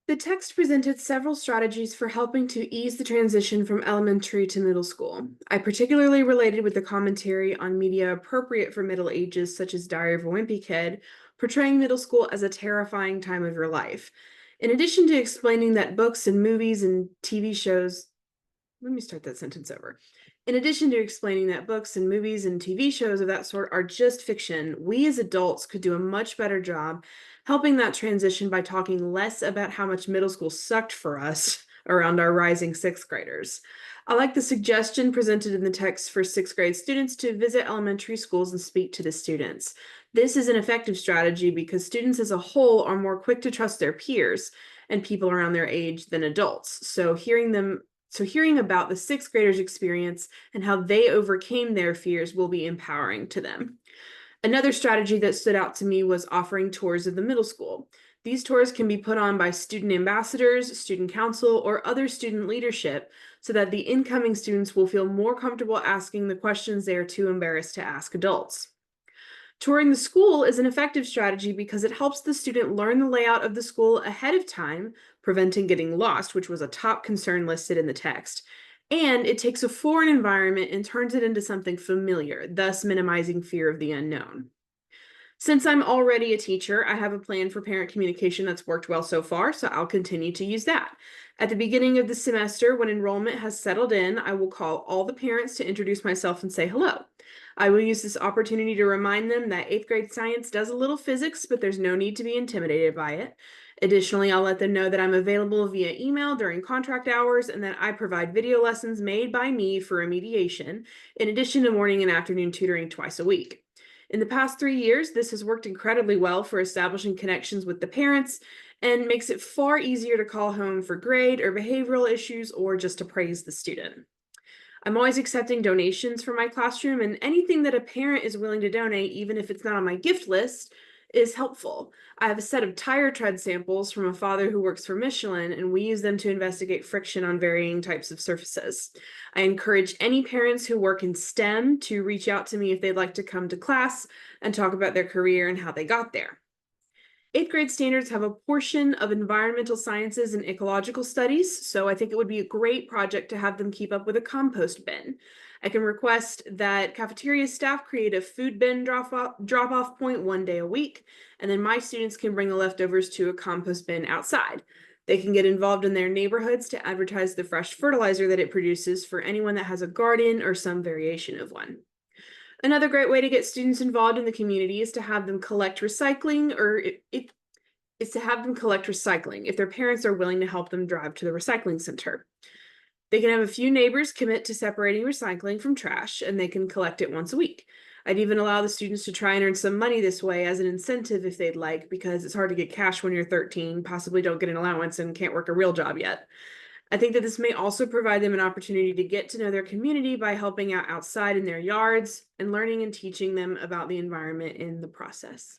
The text presented several strategies for helping to ease the transition from elementary to middle school. I particularly related with the commentary on media appropriate for middle ages, such as Diary of a Wimpy Kid, portraying middle school as a terrifying time of your life. In addition to explaining that books and movies and TV shows let me start that sentence over. In addition to explaining that books and movies and TV shows of that sort are just fiction, we as adults could do a much better job helping that transition by talking less about how much middle school sucked for us around our rising sixth graders. I like the suggestion presented in the text for sixth grade students to visit elementary schools and speak to the students. This is an effective strategy because students as a whole are more quick to trust their peers and people around their age than adults. So hearing about the sixth graders' experience and how they overcame their fears will be empowering to them. Another strategy that stood out to me was offering tours of the middle school. These tours can be put on by student ambassadors, student council, or other student leadership so that the incoming students will feel more comfortable asking the questions they are too embarrassed to ask adults. Touring the school is an effective strategy because it helps the student learn the layout of the school ahead of time, preventing getting lost, which was a top concern listed in the text. And it takes a foreign environment and turns it into something familiar, thus minimizing fear of the unknown. Since I'm already a teacher, I have a plan for parent communication that's worked well so far, so I'll continue to use that. At the beginning of the semester, when enrollment has settled in, I will call all the parents to introduce myself and say hello. I will use this opportunity to remind them that eighth grade science does a little physics, but there's no need to be intimidated by it. Additionally, I'll let them know that I'm available via email during contract hours and that I provide video lessons made by me for remediation, in addition to morning and afternoon tutoring twice a week. In the past 3 years, this has worked incredibly well for establishing connections with the parents and makes it far easier to call home for grade or behavioral issues or just to praise the student. I'm always accepting donations for my classroom, and anything that a parent is willing to donate, even if it's not on my gift list, is helpful. I have a set of tire tread samples from a father who works for Michelin, and we use them to investigate friction on varying types of surfaces. I encourage any parents who work in STEM to reach out to me if they'd like to come to class and talk about their career and how they got there. Eighth grade standards have a portion of environmental sciences and ecological studies, so I think it would be a great project to have them keep up with a compost bin. I can request that cafeteria staff create a food bin drop-off point 1 day a week, and then my students can bring the leftovers to a compost bin outside. They can get involved in their neighborhoods to advertise the fresh fertilizer that it produces for anyone that has a garden or some variation of one. Another great way to get students involved in the community is to have them collect recycling, or is to have them collect recycling if their parents are willing to help them drive to the recycling center. They can have a few neighbors commit to separating recycling from trash, and they can collect it once a week. I'd even allow the students to try and earn some money this way as an incentive if they'd like, because it's hard to get cash when you're 13, possibly don't get an allowance, and can't work a real job yet. I think that this may also provide them an opportunity to get to know their community by helping out outside in their yards and learning and teaching them about the environment in the process.